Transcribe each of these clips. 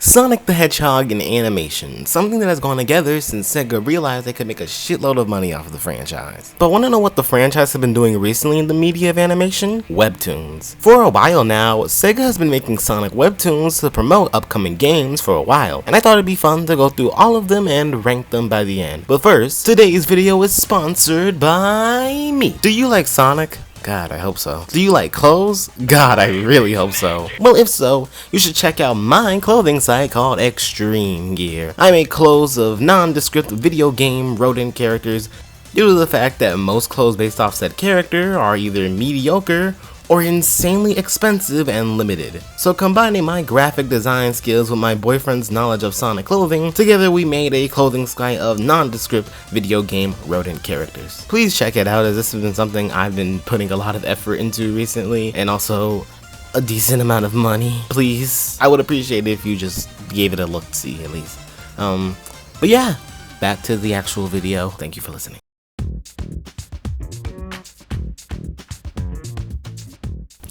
Sonic the Hedgehog in animation, something that has gone together since Sega realized they could make a shitload of money off of the franchise. But wanna know what the franchise has been doing recently in the media of animation? Webtoons. For a while now, Sega has been making Sonic webtoons to promote upcoming games for a while, and I thought it'd be fun to go through all of them and rank them by the end. But first, today's video is sponsored by me. Do you like Sonic? God, I hope so. Do you like clothes? God, I really hope so. Well, if so, you should check out my clothing site called Extreme Gear. I make clothes of nondescript video game rodent characters due to the fact that most clothes based off said character are either mediocre or insanely expensive and limited. So combining my graphic design skills with my boyfriend's knowledge of Sonic clothing, together we made a clothing site of nondescript video game rodent characters. Please check it out, as this has been something I've been putting a lot of effort into recently, and also a decent amount of money. Please, I would appreciate it if you just gave it a look-see at least. But yeah, back to the actual video. Thank you for listening.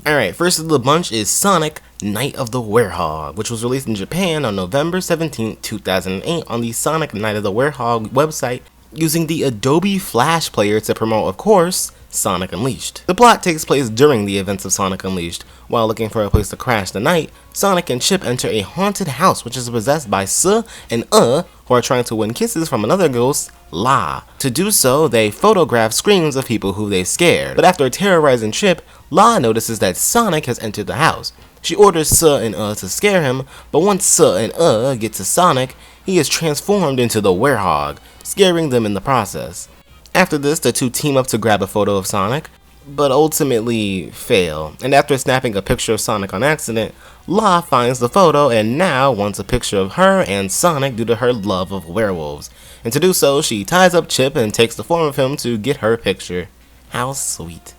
Alright, first of the bunch is Sonic Night of the Werehog, which was released in Japan on November 17, 2008 on the Sonic Night of the Werehog website using the Adobe Flash Player to promote, of course, Sonic Unleashed. The plot takes place during the events of Sonic Unleashed. While looking for a place to crash the night, Sonic and Chip enter a haunted house which is possessed by S and who are trying to win kisses from another ghost, La. To do so, they photograph screams of people who they scared, but after terrorizing Chip, La notices that Sonic has entered the house. She orders S and to scare him, but once S and get to Sonic, he is transformed into the Werehog, scaring them in the process. After this, the two team up to grab a photo of Sonic, but ultimately fail, and after snapping a picture of Sonic on accident, La finds the photo and now wants a picture of her and Sonic due to her love of werewolves, and to do so, she ties up Chip and takes the form of him to get her picture. How sweet.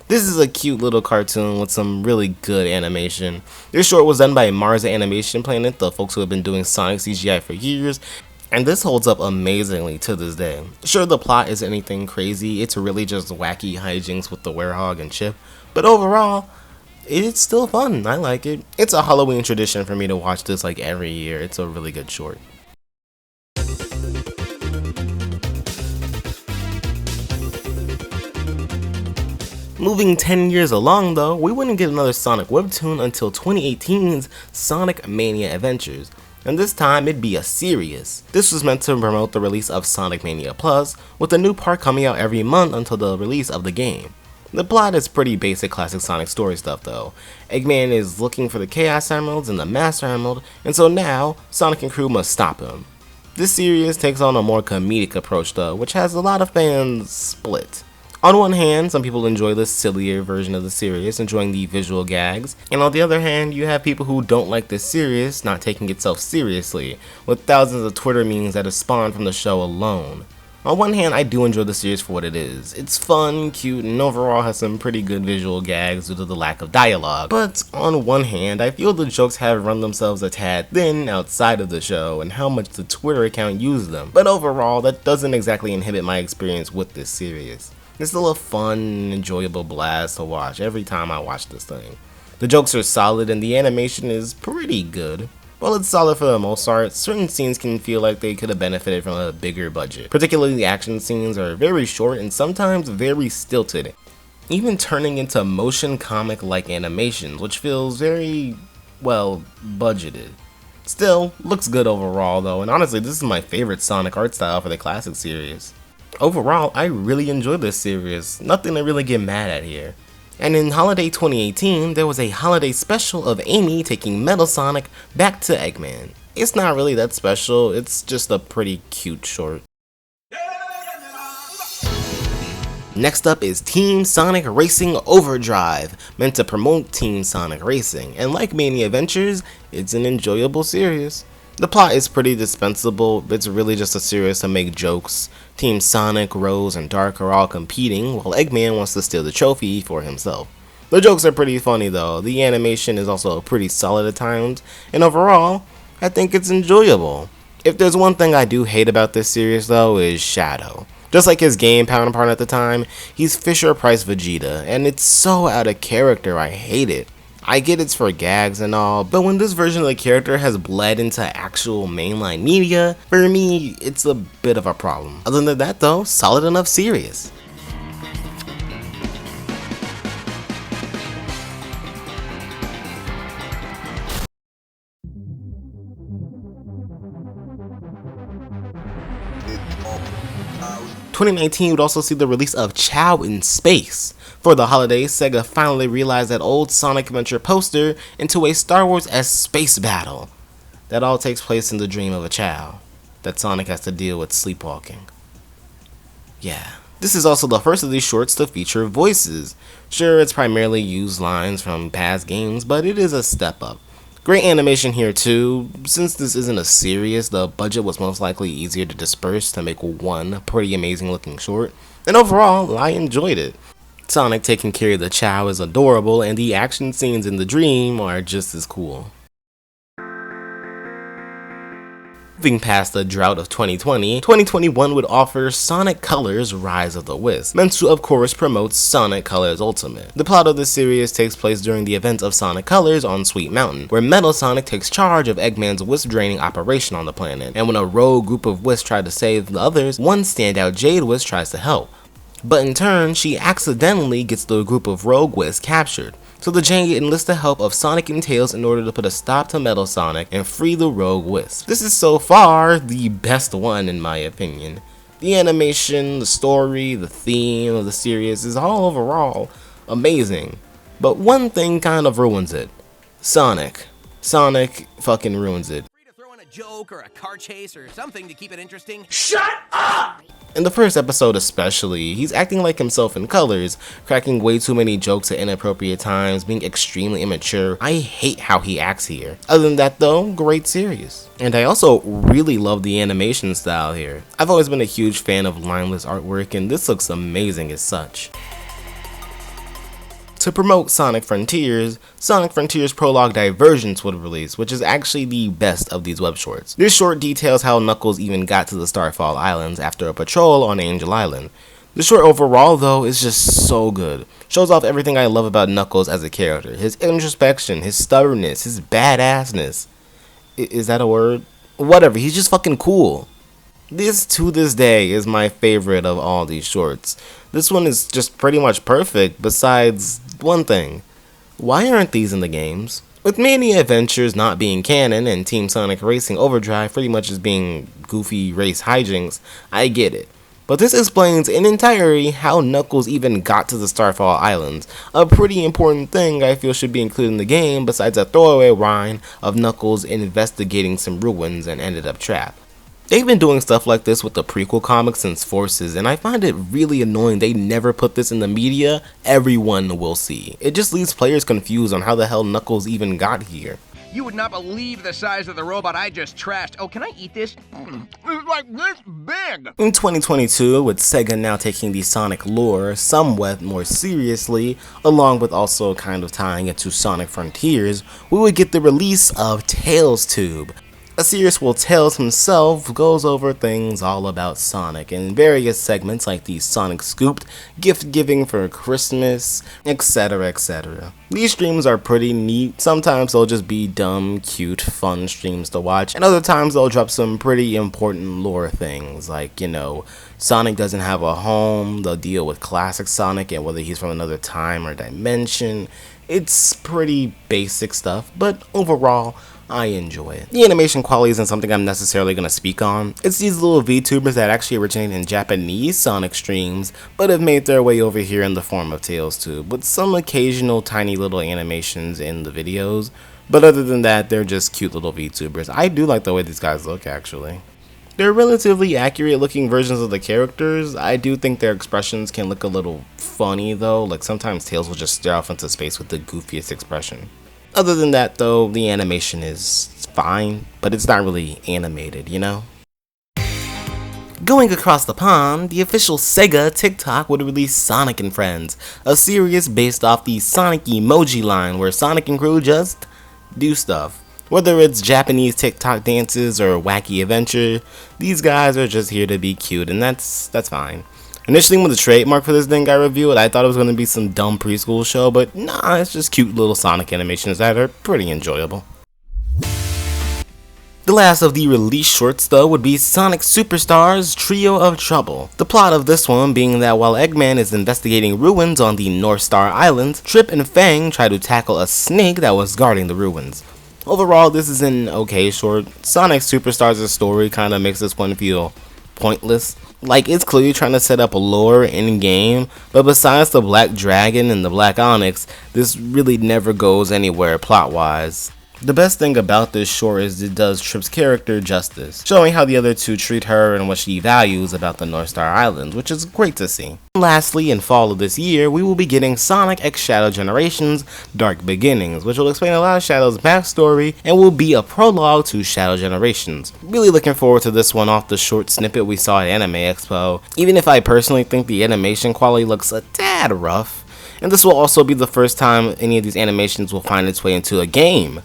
This is a cute little cartoon with some really good animation. This short was done by Mars Animation Planet, the folks who have been doing Sonic CGI for years, and this holds up amazingly to this day. Sure, the plot isn't anything crazy, it's really just wacky hijinks with the Werehog and Chip, but overall, it's still fun. I like it. It's a Halloween tradition for me to watch this like every year. It's a really good short. Moving 10 years along though, we wouldn't get another Sonic webtoon until 2018's Sonic Mania Adventures, and this time it'd be a series. This was meant to promote the release of Sonic Mania Plus, with a new part coming out every month until the release of the game. The plot is pretty basic classic Sonic story stuff though. Eggman is looking for the Chaos Emeralds and the Master Emerald, and so now Sonic and crew must stop him. This series takes on a more comedic approach though, which has a lot of fans split. On one hand, some people enjoy the sillier version of the series, enjoying the visual gags, and on the other hand, you have people who don't like this series not taking itself seriously, with thousands of Twitter memes that have spawned from the show alone. On one hand, I do enjoy the series for what it is. It's fun, cute, and overall has some pretty good visual gags due to the lack of dialogue. But on one hand, I feel the jokes have run themselves a tad thin outside of the show and how much the Twitter account used them. But overall, that doesn't exactly inhibit my experience with this series. It's still a fun, enjoyable blast to watch every time I watch this thing. The jokes are solid and the animation is pretty good. While it's solid for the most part, certain scenes can feel like they could have benefited from a bigger budget. Particularly the action scenes are very short and sometimes very stilted, even turning into motion comic-like animations, which feels very, well, budgeted. Still, looks good overall though, and honestly this is my favorite Sonic art style for the classic series. Overall, I really enjoyed this series, nothing to really get mad at here. And in Holiday 2018, there was a holiday special of Amy taking Metal Sonic back to Eggman. It's not really that special, it's just a pretty cute short. Next up is Team Sonic Racing Overdrive, meant to promote Team Sonic Racing, and like Mania Adventures, it's an enjoyable series. The plot is pretty dispensable, it's really just a series to make jokes. Team Sonic, Rose, and Dark are all competing, while Eggman wants to steal the trophy for himself. The jokes are pretty funny though, the animation is also pretty solid at times, and overall, I think it's enjoyable. If there's one thing I do hate about this series though, is Shadow. Just like his game counterpart at the time, he's Fisher Price Vegeta, and it's so out of character, I hate it. I get it's for gags and all, but when this version of the character has bled into actual mainline media, for me, it's a bit of a problem. Other than that though, solid enough series. 2019 would also see the release of Chow in Space. For the holidays, Sega finally realized that old Sonic Adventure poster into a Star Wars-esque space battle. That all takes place in the dream of a Chow, that Sonic has to deal with sleepwalking. Yeah. This is also the first of these shorts to feature voices. Sure, it's primarily used lines from past games, but it is a step up. Great animation here too. Since this isn't a series, the budget was most likely easier to disperse to make one pretty amazing looking short, and overall, I enjoyed it. Sonic taking care of the Chow is adorable, and the action scenes in the dream are just as cool. Moving past the drought of 2020, 2021 would offer Sonic Colors Rise of the Wisp, meant to of course promote Sonic Colors Ultimate. The plot of the series takes place during the events of Sonic Colors on Sweet Mountain, where Metal Sonic takes charge of Eggman's wisp draining operation on the planet, and when a rogue group of wisps try to save the others, one standout Jade Wisp tries to help. But in turn, she accidentally gets the group of rogue wisps captured. So the Jade enlists the help of Sonic and Tails in order to put a stop to Metal Sonic and free the rogue wisp. This is so far the best one in my opinion. The animation, the story, the theme of the series is all overall amazing. But one thing kind of ruins it. Sonic. Sonic fucking ruins it. Joke or a car chase or something to keep it interesting. Shut up! In the first episode especially, he's acting like himself in Colors, cracking way too many jokes at inappropriate times, being extremely immature. I hate how he acts here. Other than that though, great series. And I also really love the animation style here. I've always been a huge fan of lineless artwork, and this looks amazing as such. To promote Sonic Frontiers Prologue Divergence would release, which is actually the best of these web shorts. This short details how Knuckles even got to the Starfall Islands after a patrol on Angel Island. The short overall though is just so good. Shows off everything I love about Knuckles as a character. His introspection, his stubbornness, his badassness. Is that a word? Whatever, he's just fucking cool. This, to this day, is my favorite of all these shorts. This one is just pretty much perfect, besides one thing. Why aren't these in the games? With Mania Adventures not being canon and Team Sonic Racing Overdrive pretty much as being goofy race hijinks, I get it. But this explains in entirety how Knuckles even got to the Starfall Islands, a pretty important thing I feel should be included in the game besides a throwaway line of Knuckles investigating some ruins and ended up trapped. They've been doing stuff like this with the prequel comics since Forces, and I find it really annoying they never put this in the media everyone will see. It just leaves players confused on how the hell Knuckles even got here. You would not believe the size of the robot I just trashed. Oh, can I eat this? It's like this big! In 2022, with Sega now taking the Sonic lore somewhat more seriously, along with also kind of tying it to Sonic Frontiers, we would get the release of Tails Tube. A series where Tails himself goes over things all about Sonic in various segments like the Sonic Scooped, gift giving for Christmas, etc, etc. These streams are pretty neat. Sometimes they'll just be dumb, cute, fun streams to watch, and other times they'll drop some pretty important lore things like, you know, Sonic doesn't have a home, they'll deal with classic Sonic and whether he's from another time or dimension. It's pretty basic stuff, but overall, I enjoy it. The animation quality isn't something I'm necessarily going to speak on. It's these little VTubers that actually originate in Japanese Sonic streams, but have made their way over here in the form of Tails Tube, with some occasional tiny little animations in the videos. But other than that, they're just cute little VTubers. I do like the way these guys look, actually. They're relatively accurate looking versions of the characters. I do think their expressions can look a little funny though, like sometimes Tails will just stare off into space with the goofiest expression. Other than that though, the animation is fine, but it's not really animated, you know? Going across the pond, the official Sega TikTok would release Sonic and Friends, a series based off the Sonic emoji line where Sonic and crew just do stuff. Whether it's Japanese TikTok dances or wacky adventure, these guys are just here to be cute and that's fine. Initially, when the trademark for this thing got revealed, I thought it was going to be some dumb preschool show, but nah, it's just cute little Sonic animations that are pretty enjoyable. The last of the release shorts, though, would be Sonic Superstars Trio of Trouble. The plot of this one being that while Eggman is investigating ruins on the North Star Islands, Trip and Fang try to tackle a snake that was guarding the ruins. Overall, this is an okay short. Sonic Superstars' story kinda makes this one feel pointless. Like, it's clearly trying to set up a lore in-game, but besides the Black Dragon and the Black Onyx, this really never goes anywhere plot-wise. The best thing about this short is it does Trip's character justice, showing how the other two treat her and what she values about the North Star Islands, which is great to see. Lastly, in fall of this year, we will be getting Sonic X Shadow Generations Dark Beginnings, which will explain a lot of Shadow's backstory and will be a prologue to Shadow Generations. Really looking forward to this one off the short snippet we saw at Anime Expo, even if I personally think the animation quality looks a tad rough. And this will also be the first time any of these animations will find its way into a game.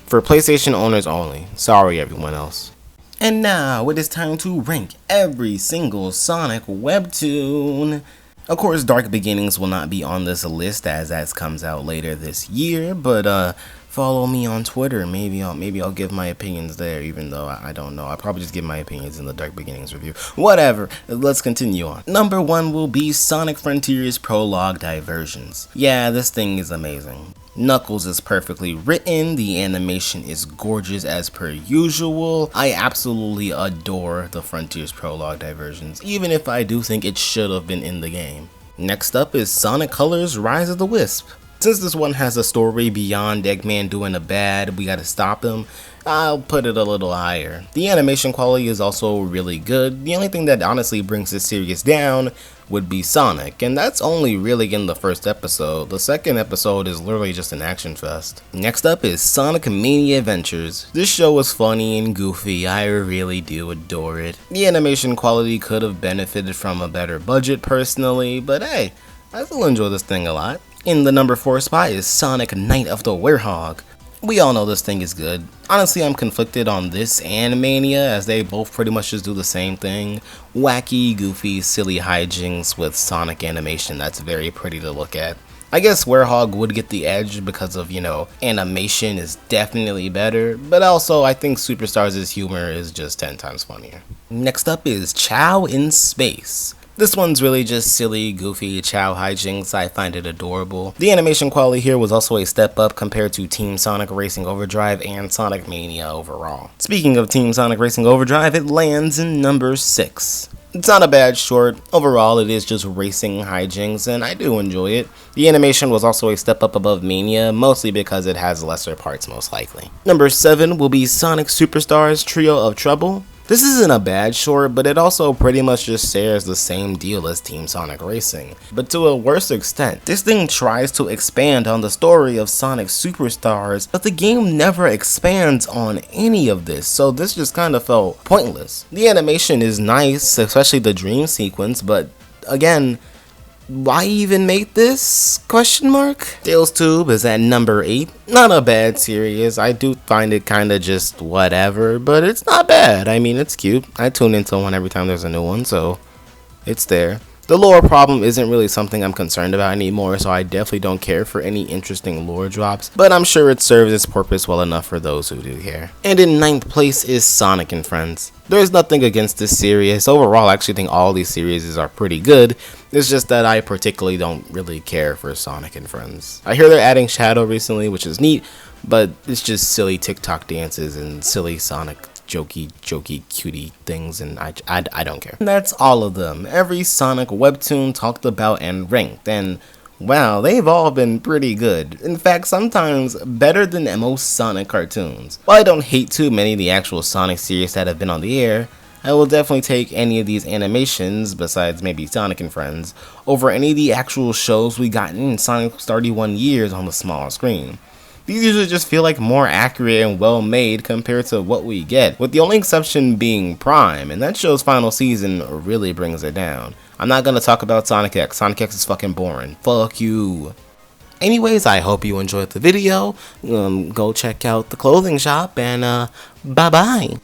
For PlayStation owners only. Sorry everyone else. And now it is time to rank every single Sonic Webtoon. Of course, Dark Beginnings will not be on this list as that comes out later this year, but follow me on Twitter. Maybe I'll give my opinions there, even though I don't know. I'll probably just give my opinions in the Dark Beginnings review. Whatever, let's continue on. Number 1 will be Sonic Frontiers Prologue Diversions. Yeah, this thing is amazing. Knuckles is perfectly written, the animation is gorgeous as per usual. I absolutely adore the Frontiers Prologue Diversions, even if I do think it should have been in the game. Next up is Sonic Colors Rise of the Wisp. Since this one has a story beyond Eggman doing a bad, we gotta stop him, I'll put it a little higher. The animation quality is also really good. The only thing that honestly brings this series down would be Sonic, and that's only really in the first episode. The second episode is literally just an action fest. Next up is Sonic Mania Adventures. This show is funny and goofy, I really do adore it. The animation quality could have benefited from a better budget personally, but hey, I still enjoy this thing a lot. In the number 4 spot is Sonic Night of the Werehog. We all know this thing is good. Honestly, I'm conflicted on this and Mania, as they both pretty much just do the same thing. Wacky, goofy, silly hijinks with Sonic animation that's very pretty to look at. I guess Werehog would get the edge because of, animation is definitely better, but also I think Superstars' humor is just 10 times funnier. Next up is Chow in Space. This one's really just silly, goofy Chow hijinks. I find it adorable. The animation quality here was also a step up compared to Team Sonic Racing Overdrive and Sonic Mania overall. Speaking of Team Sonic Racing Overdrive, it lands in number 6. It's not a bad short. Overall, it is just racing hijinks, and I do enjoy it. The animation was also a step up above Mania, mostly because it has lesser parts most likely. Number 7 will be Sonic Superstars Trio of Trouble. This isn't a bad short, but it also pretty much just shares the same deal as Team Sonic Racing, but to a worse extent. This thing tries to expand on the story of Sonic Superstars, but the game never expands on any of this, so this just kind of felt pointless. The animation is nice, especially the dream sequence, but again, why even make this? Tails Tube is at number 8. Not a bad series. I do find it kinda just whatever, but it's not bad. I mean, it's cute. I tune into one every time there's a new one, so it's there. The lore problem isn't really something I'm concerned about anymore, so I definitely don't care for any interesting lore drops, but I'm sure it serves its purpose well enough for those who do care. And in 9th place is Sonic and Friends. There's nothing against this series. Overall, I actually think all these series are pretty good. It's just that I particularly don't really care for Sonic and Friends. I hear they're adding Shadow recently, which is neat, but it's just silly TikTok dances and silly Sonic jokey cutie things, and I don't care. And that's all of them. Every Sonic webtoon talked about and ranked, and wow, they've all been pretty good. In fact, sometimes better than most Sonic cartoons. While I don't hate too many of the actual Sonic series that have been on the air, I will definitely take any of these animations, besides maybe Sonic and Friends, over any of the actual shows we gotten in Sonic's 31 years on the smaller screen. These usually just feel like more accurate and well made compared to what we get, with the only exception being Prime, and that show's final season really brings it down. I'm not gonna talk about Sonic X. Sonic X is fucking boring. Fuck you. Anyways, I hope you enjoyed the video. Go check out the clothing shop, and bye bye.